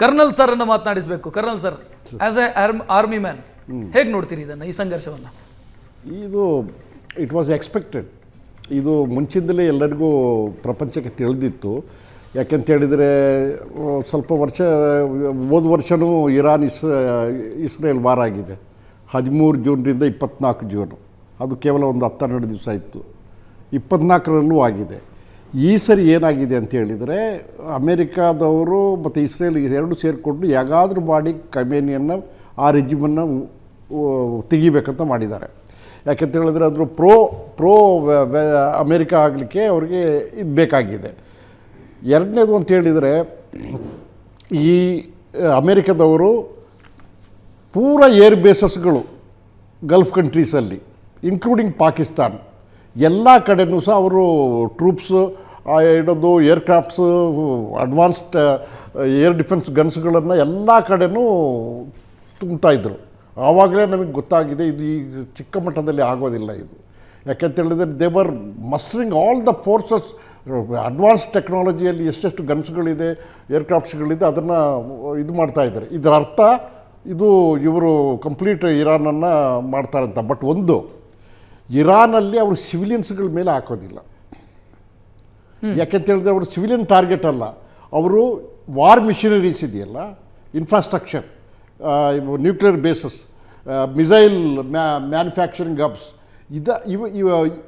Kernel sir ಅನ್ನು ಮಾತನಾಡಿಸಬೇಕು. Colonel sir, as a army man ಹೇಗೆ ನೋಡ್ತೀರಿ ಇದನ್ನು, ಈ ಸಂಘರ್ಷವನ್ನು? ಇದು ಇಟ್ ವಾಸ್ ಎಕ್ಸ್ಪೆಕ್ಟೆಡ್. ಇದು ಮುಂಚಿಂದಲೇ ಎಲ್ಲರಿಗೂ ಪ್ರಪಂಚಕ್ಕೆ ತಿಳಿದಿತ್ತು. ಯಾಕೆಂತ ಹೇಳಿದರೆ ಸ್ವಲ್ಪ ವರ್ಷ ಹೋದ ವರ್ಷವೂ ಇರಾನ್ ಇಸ್ರೇಲ್ ವಾರ್ ಆಗಿದೆ 13 ಜೂನ್ರಿಂದ 24 ಜೂನು. ಅದು ಕೇವಲ ಒಂದು 10-12 ದಿವಸ ಇತ್ತು. 24ರಲ್ಲೂ ಆಗಿದೆ. ಈ ಸರಿ ಏನಾಗಿದೆ ಅಂತ ಹೇಳಿದರೆ ಅಮೇರಿಕಾದವರು ಮತ್ತು ಇಸ್ರೇಲ್ ಎರಡು ಸೇರಿಕೊಂಡು ಹೇಗಾದರೂ ಮಾಡಿ ಖಮೇನಿಯನ್ನು ಆ ರೆಜಿಮನ್ನು ತೆಗಿಬೇಕಂತ ಮಾಡಿದ್ದಾರೆ. ಯಾಕೆಂತ ಹೇಳಿದ್ರೆ ಅದ್ರ ಪ್ರೋ ಅಮೇರಿಕಾ ಆಗಲಿಕ್ಕೆ ಅವ್ರಿಗೆ ಇದು ಬೇಕಾಗಿದೆ. ಎರಡನೇದು ಅಂತ ಹೇಳಿದರೆ ಈ ಅಮೇರಿಕಾದವರು ಪೂರ ಏರ್ ಬೇಸಸ್ಗಳು ಗಲ್ಫ್ ಕಂಟ್ರೀಸಲ್ಲಿ ಇನ್ಕ್ಲೂಡಿಂಗ್ ಪಾಕಿಸ್ತಾನ್ ಎಲ್ಲ ಕಡೆಯೂ ಸಹ ಅವರು ಟ್ರೂಪ್ಸು ಇಡೋದು ಏರ್ಕ್ರಾಫ್ಟ್ಸು ಅಡ್ವಾನ್ಸ್ಡ್ ಏರ್ ಡಿಫೆನ್ಸ್ ಗನ್ಸ್ಗಳನ್ನು ಎಲ್ಲ ಕಡೆಯೂ ತುಂಬ್ತಾಯಿದ್ರು. ಆವಾಗಲೇ ನಮಗೆ ಗೊತ್ತಾಗಿದೆ ಇದು ಈಗ ಚಿಕ್ಕ ಮಟ್ಟದಲ್ಲಿ ಆಗೋದಿಲ್ಲ ಇದು. ಯಾಕೆಂತ ಹೇಳಿದ್ರೆ they're mustering all the forces. Advance ಟೆಕ್ನಾಲಜಿಯಲ್ಲಿ ಎಷ್ಟೆಷ್ಟು ಗನ್ಸ್ಗಳಿದೆ, ಏರ್ಕ್ರಾಫ್ಟ್ಸ್ಗಳಿದೆ, ಅದನ್ನು ಇದು ಮಾಡ್ತಾಯಿದ್ದಾರೆ. ಇದರ ಅರ್ಥ ಇದು ಇವರು ಕಂಪ್ಲೀಟ್ ಇರಾನನ್ನು ಮಾಡ್ತಾರಂತ. ಬಟ್ ಒಂದು, ಇರಾನಲ್ಲಿ ಅವರು ಸಿವಿಲಿಯನ್ಸ್ಗಳ ಮೇಲೆ ಹಾಕೋದಿಲ್ಲ. ಯಾಕೆಂತ ಹೇಳಿದ್ರೆ ಅವರು ಸಿವಿಲಿಯನ್ ಟಾರ್ಗೆಟ್ ಅಲ್ಲ, ಅವರು ವಾರ್ ಮಿಷನರೀಸ್ ಇದೆಯಲ್ಲ, infrastructure, nuclear bases, missile manufacturing hubs,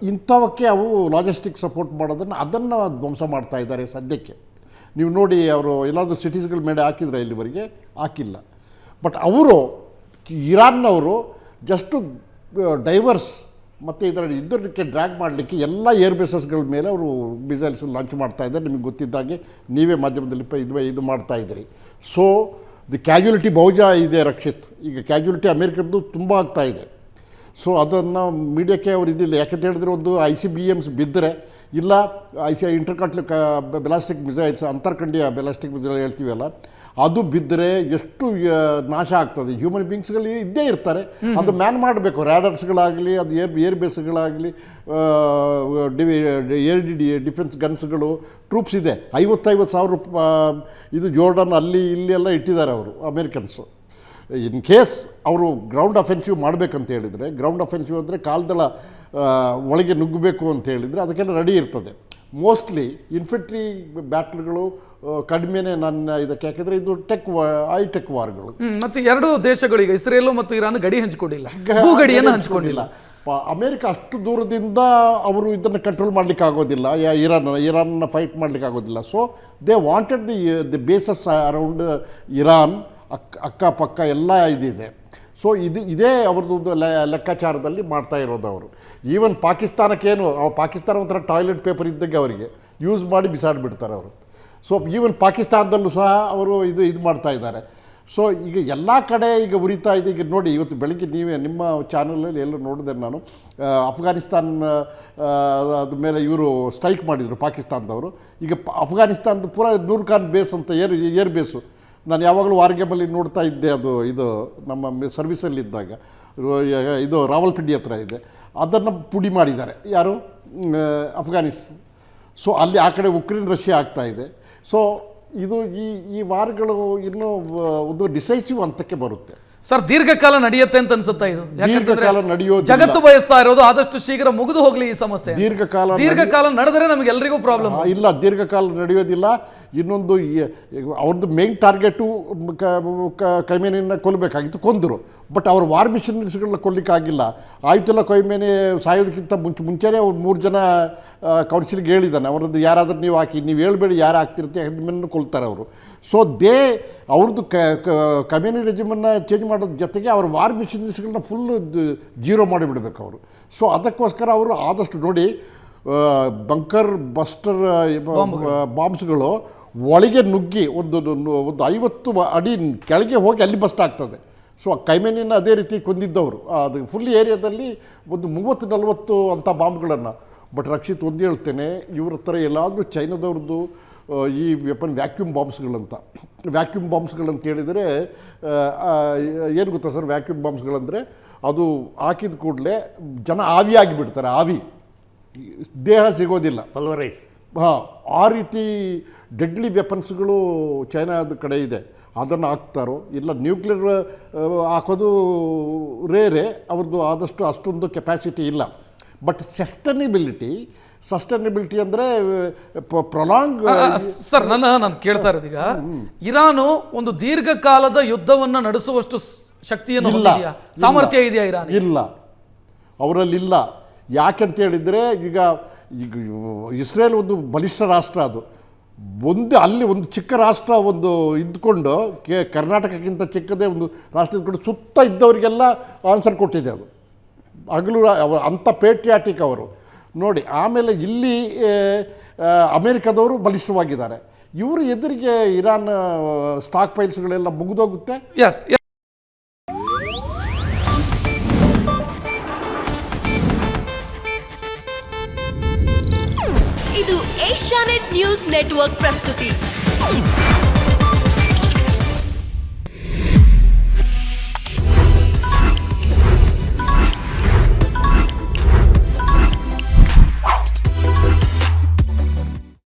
ಇಂಥವಕ್ಕೆ ಅವು ಲಾಜಿಸ್ಟಿಕ್ ಸಪೋರ್ಟ್ ಮಾಡೋದನ್ನು ಅದನ್ನು ಧ್ವಂಸ ಮಾಡ್ತಾ ಇದ್ದಾರೆ ಸದ್ಯಕ್ಕೆ. ನೀವು ನೋಡಿ, ಅವರು ಎಲ್ಲಾದರೂ ಸಿಟೀಸ್ಗಳ ಮೇಲೆ ಹಾಕಿದರೆ ಇಲ್ಲಿವರೆಗೆ ಹಾಕಿಲ್ಲ. ಬಟ್ ಅವರು ಇರಾನ್ನವರು ಜಸ್ಟು ಡೈವರ್ಸ್ ಮತ್ತು ಇದಕ್ಕೆ ಡ್ರ್ಯಾಗ್ ಮಾಡಲಿಕ್ಕೆ ಎಲ್ಲ ಏರ್ ಬೇಸಸ್ಗಳ ಮೇಲೆ ಅವರು ಮಿಸೈಲ್ಸ್ ಲಾಂಚ್ ಮಾಡ್ತಾ ಇದ್ದಾರೆ. ನಿಮಗೆ ಗೊತ್ತಿದ್ದಾಗೆ ನೀವೇ ಮಾಧ್ಯಮದಲ್ಲಿ ಇದು ಮಾಡ್ತಾ ಇದ್ದೀರಿ. ಸೊ ದಿ ಕ್ಯಾಜುಲಿಟಿ ಬಹುಜಾ ಇದೆ ರಕ್ಷಿತ್. ಈಗ ಕ್ಯಾಜುಲಿಟಿ ಅಮೇರಿಕದ್ದು ತುಂಬ ಆಗ್ತಾ ಇದೆ. ಸೊ ಅದನ್ನು ಮೀಡಿಯಾಕ್ಕೆ ಅವರು ಇದಿಲ್ಲ. ಯಾಕೆಂತ ಹೇಳಿದ್ರೆ ಒಂದು ICBMs ಬಿದ್ದರೆ, ಇಲ್ಲ ಇಂಟರ್ಕಾಂಟಿನೆಂಟಲ್ ಬ್ಯಾಲಿಸ್ಟಿಕ್ ಮಿಸೈಲ್ಸ್, ಅಂತರ್ಖಂಡೀಯ ಬ್ಯಾಲಿಸ್ಟಿಕ್ ಮಿಸೈಲ್ ಹೇಳ್ತೀವಲ್ಲ, ಅದು ಬಿದ್ದರೆ ಎಷ್ಟು ನಾಶ ಆಗ್ತದೆ. ಹ್ಯೂಮನ್ ಬೀಯಿಂಗ್ಸ್ಗಳು ಇದ್ದೇ ಇರ್ತಾರೆ, ಅದು ಮ್ಯಾನ್ ಮಾಡಬೇಕು. ರ್ಯಾಡರ್ಸ್ಗಳಾಗಲಿ, ಅದು ಏರ್ ಬೇಸ್ಗಳಾಗಲಿ, ಡಿಫೆನ್ಸ್ ಗನ್ಸ್ಗಳು, ಟ್ರೂಪ್ಸ್ ಇದೆ. 50,000 ಇದು ಜೋರ್ಡನ್ ಅಲ್ಲಿ ಇಲ್ಲಿ ಎಲ್ಲ ಇಟ್ಟಿದ್ದಾರೆ ಅವರು ಅಮೇರಿಕನ್ಸು. ಇನ್ ಕೇಸ್ ಅವರು ಗ್ರೌಂಡ್ ಅಫೆನ್ಸಿವ್ ಮಾಡಬೇಕಂತ ಹೇಳಿದರೆ, ಗ್ರೌಂಡ್ ಅಫೆನ್ಸಿವ್ ಅಂದರೆ ಕಾಲ್ದಳ ಒಳಗೆ ನುಗ್ಗಬೇಕು ಅಂತ ಹೇಳಿದರೆ ಅದಕ್ಕೆಲ್ಲ ರೆಡಿ ಇರ್ತದೆ. ಮೋಸ್ಟ್ಲಿ ಇನ್ಫೆಂಟ್ರಿ ಬ್ಯಾಟ್ಲ್ಗಳು ಕಡಿಮೆನೇ ನನ್ನ ಇದಕ್ಕೆ. ಯಾಕೆಂದರೆ ಇದು ಟೆಕ್ ವಾರ್ಗಳು. ಮತ್ತು ಎರಡು ದೇಶಗಳು ಈಗ ಇಸ್ರೇಲ್ ಮತ್ತು ಇರಾನ್ ಗಡಿ ಹಂಚಿಕೊಂಡಿಲ್ಲ, ಗಡಿಯನ್ನು ಹಂಚಿಕೊಂಡಿಲ್ಲ. ಅಮೇರಿಕ ಅಷ್ಟು ದೂರದಿಂದ ಅವರು ಇದನ್ನು ಕಂಟ್ರೋಲ್ ಮಾಡಲಿಕ್ಕೆ ಆಗೋದಿಲ್ಲ, ಇರಾನ್ನ ಫೈಟ್ ಮಾಡಲಿಕ್ಕೆ ಆಗೋದಿಲ್ಲ. So they wanted the basis around Iran, ಅಕ್ಕಪಕ್ಕ ಎಲ್ಲ ಇದಿದೆ. ಸೊ ಇದೇ ಅವ್ರದ್ದು ಲೆಕ್ಕಾಚಾರದಲ್ಲಿ ಮಾಡ್ತಾ ಇರೋದು ಅವರು. ಈವನ್ ಪಾಕಿಸ್ತಾನಕ್ಕೇನು, ಪಾಕಿಸ್ತಾನ ಒಂಥರ ಟಾಯ್ಲೆಟ್ ಪೇಪರ್ ಇದ್ದಂಗೆ ಅವರಿಗೆ ಯೂಸ್ ಮಾಡಿ ಬಿಸಾಡಿಬಿಡ್ತಾರೆ ಅವರು. ಸೊ ಈವನ್ ಪಾಕಿಸ್ತಾನದಲ್ಲೂ ಸಹ ಅವರು ಇದು ಮಾಡ್ತಾ ಇದ್ದಾರೆ. ಸೊ ಈಗ ಎಲ್ಲ ಕಡೆ ಈಗ ಉರಿತಾ ಇದೆ. ಈಗ ನೋಡಿ, ಇವತ್ತು ಬೆಳಗ್ಗೆ ನೀವೇ ನಿಮ್ಮ ಚಾನಲಲ್ಲಿ ಎಲ್ಲ ನೋಡಿದೆ ನಾನು, ಅಫ್ಘಾನಿಸ್ತಾನ ಅದ ಮೇಲೆ ಇವರು ಸ್ಟ್ರೈಕ್ ಮಾಡಿದರು ಪಾಕಿಸ್ತಾನದವರು. ಈಗ ಅಫ್ಘಾನಿಸ್ತಾನದ ಪೂರ ನೂರ್ ಖಾನ್ ಬೇಸ್ ಅಂತ ಏರ್ ಬೇಸು, ನಾನು ಯಾವಾಗಲೂ ವಾರ್ಗೇಬಲ್ಲಿ ನೋಡ್ತಾ ಇದ್ದೆ. ಇದು ನಮ್ಮ ಸರ್ವಿಸಲ್ಲಿದ್ದಾಗ ಇದು ರಾವಲ್ಪಿಂಡಿ ಹತ್ರ ಇದೆ. ಅದನ್ನು ಪುಡಿ ಮಾಡಿದ್ದಾರೆ ಯಾರು, ಅಫ್ಘಾನಿಸ್ತಾನ. ಸೊ ಅಲ್ಲಿ ಆ ಕಡೆ ಉಕ್ರೇನ್ ರಷ್ಯಾ ಆಗ್ತಾ ಇದೆ. ಸೊ ಇದು ಈ ವಾರ್ಗಳು ಇನ್ನೂ ಒಂದು ಡಿಸೈಸಿವ್ ಹಂತಕ್ಕೆ ಬರುತ್ತೆ. ಸರ್, ದೀರ್ಘಕಾಲ ನಡೆಯುತ್ತೆ ಅಂತ ಅನ್ಸುತ್ತಾ ಇದು? ದೀರ್ಘಕಾಲ ನಡೆಯೋದು ಜಗತ್ತು ಬಯಸ್ತಾ ಇರೋದು ಆದಷ್ಟು ಶೀಘ್ರ ಮುಗಿದು ಹೋಗ್ಲಿ ಈ ಸಮಸ್ಯೆ. ದೀರ್ಘಕಾಲ ನಡೆದರೆ ನಮಗೆಲ್ಲರಿಗೂ ಪ್ರಾಬ್ಲಮ್ ಇಲ್ಲ. ದೀರ್ಘಕಾಲ ನಡೆಯೋದಿಲ್ಲ. ಇನ್ನೊಂದು, ಅವ್ರದ್ದು ಮೇನ್ ಟಾರ್ಗೆಟು ಖಮೇನಿನ ಕೊಲ್ಲಬೇಕಾಗಿತ್ತು, ಕೊಂದರು. ಬಟ್ ಅವ್ರ ವಾರ್ ಮಿಷನರೀಸ್ಗಳನ್ನ ಕೊಲ್ಲಿಕ್ಕಾಗಿಲ್ಲ. ಆಯ್ತಲ್ಲ, ಖಮೇನಿ ಸಾಯೋದಕ್ಕಿಂತ ಮುಂಚೆನೇ ಅವ್ರು 3 ಜನ ಕೌನ್ಸಿಲ್ಗೆ ಹೇಳಿದ್ದಾನೆ, ಅವರದ್ದು ಯಾರಾದರೂ ನೀವು ಹಾಕಿ, ನೀವು ಹೇಳ್ಬೇಡಿ ಯಾರು ಹಾಕ್ತಿರ್ತೀವಿ ಅದನ್ನು ಕೊಲ್ತಾರೆ ಅವರು. ಸೊ ಅವ್ರದ್ದು ಖಮೇನಿ ರೆಜಿಮನ್ನು ಚೇಂಜ್ ಮಾಡೋದ್ರ ಜೊತೆಗೆ ಅವ್ರ ವಾರ್ ಮಿಷನರೀಸ್ಗಳನ್ನ ಫುಲ್ಲು ಜೀರೋ ಮಾಡಿಬಿಡ್ಬೇಕು ಅವರು. ಸೊ ಅದಕ್ಕೋಸ್ಕರ ಅವರು ಆದಷ್ಟು ನೋಡಿ, ಬಂಕರ್ ಬಸ್ಟರ್ ಬಾಂಬ್ಸ್ಗಳು ಒಳಗೆ ನುಗ್ಗಿ ಒಂದು 50 ಅಡಿ ಕೆಳಗೆ ಹೋಗಿ ಅಲ್ಲಿ ಬಸ್ಟ್ ಆಗ್ತದೆ. ಸೊ ಖಮೇನಿನ ಅದೇ ರೀತಿ ಕೊಂದಿದ್ದವರು. ಅದು ಫುಲ್ ಏರಿಯಾದಲ್ಲಿ ಒಂದು 30-40 ಅಂಥ ಬಾಂಬ್ಗಳನ್ನು. ಬಟ್ ರಕ್ಷಿತ್, ಒಂದು ಹೇಳ್ತೇನೆ, ಇವ್ರ ಹತ್ರ ಎಲ್ಲಾದರೂ ಚೈನಾದವ್ರದ್ದು ಈ ವೆಪನ್ ವ್ಯಾಕ್ಯೂಮ್ ಬಾಂಬ್ಸ್ಗಳಂತ ಹೇಳಿದರೆ ಏನು ಗೊತ್ತಾ ಸರ್, ವ್ಯಾಕ್ಯೂಮ್ ಬಾಂಬ್ಸ್ಗಳಂದರೆ ಅದು ಹಾಕಿದ ಕೂಡಲೇ ಜನ ಆವಿಯಾಗಿ ಬಿಡ್ತಾರೆ. ಆವಿ, ದೇಹ ಸಿಗೋದಿಲ್ಲ, ಪಲ್ವರೈಸ್. ಆ ರೀತಿ ಡೆಡ್ಲಿ ವೆಪನ್ಸ್ಗಳು ಚೈನಾದ ಕಡೆ ಇದೆ. ಅದನ್ನು ಹಾಕ್ತಾರೋ ಇಲ್ಲ ನ್ಯೂಕ್ಲಿಯರ್ ಹಾಕೋದು ರೇರೆ, ಅವ್ರದ್ದು ಆದಷ್ಟು ಅಷ್ಟೊಂದು ಕೆಪಾಸಿಟಿ ಇಲ್ಲ. ಬಟ್ ಸಸ್ಟೈನಬಿಲಿಟಿ ಅಂದರೆ ಪ್ರೊಲಾಂಗ್. ಸರ್ ನಾನು ಕೇಳ್ತಾ ಇರೋದೀಗ, ಇರಾನು ಒಂದು ದೀರ್ಘಕಾಲದ ಯುದ್ಧವನ್ನು ನಡೆಸುವಷ್ಟು ಶಕ್ತಿಯನ್ನು ಹೊಂದಿದೆಯಾ, ಸಾಮರ್ಥ್ಯ ಇದೆಯಾ ಇರಾನ್? ಇಲ್ಲ, ಅವರಲ್ಲಿಲ್ಲ. ಯಾಕೆಂತ ಹೇಳಿದರೆ ಈಗ ಇಸ್ರೇಲ್ ಒಂದು ಬಲಿಷ್ಠ ರಾಷ್ಟ್ರ, ಅದು ಅಲ್ಲಿ ಒಂದು ಚಿಕ್ಕ ರಾಷ್ಟ್ರ ಒಂದು ಇದ್ದುಕೊಂಡು ಕರ್ನಾಟಕಕ್ಕಿಂತ ಚಿಕ್ಕದೇ ಒಂದು ರಾಷ್ಟ್ರ ಇದ್ಕೊಂಡು ಸುತ್ತ ಇದ್ದವರಿಗೆಲ್ಲ ಆನ್ಸರ್ ಕೊಟ್ಟಿದೆ. ಅದು ಹಗಲು ಅಂಥ ಪೇಟ್ರಿಯಾಟಿಕ್ ಅವರು ನೋಡಿ. ಆಮೇಲೆ ಇಲ್ಲಿ ಅಮೇರಿಕಾದವರು ಬಲಿಷ್ಠವಾಗಿದ್ದಾರೆ. ಇವರು ಎದುರಿಗೆ ಇರಾನ್ ಸ್ಟಾಕ್ ಫೈಲ್ಸ್ಗಳೆಲ್ಲ ಮುಗಿದೋಗುತ್ತೆ. ಎಸ್. ಇದು ಏಷ್ಯಾನೆಟ್ ನ್ಯೂಸ್ ನೆಟ್ವರ್ಕ್ ಪ್ರಸ್ತುತಿ.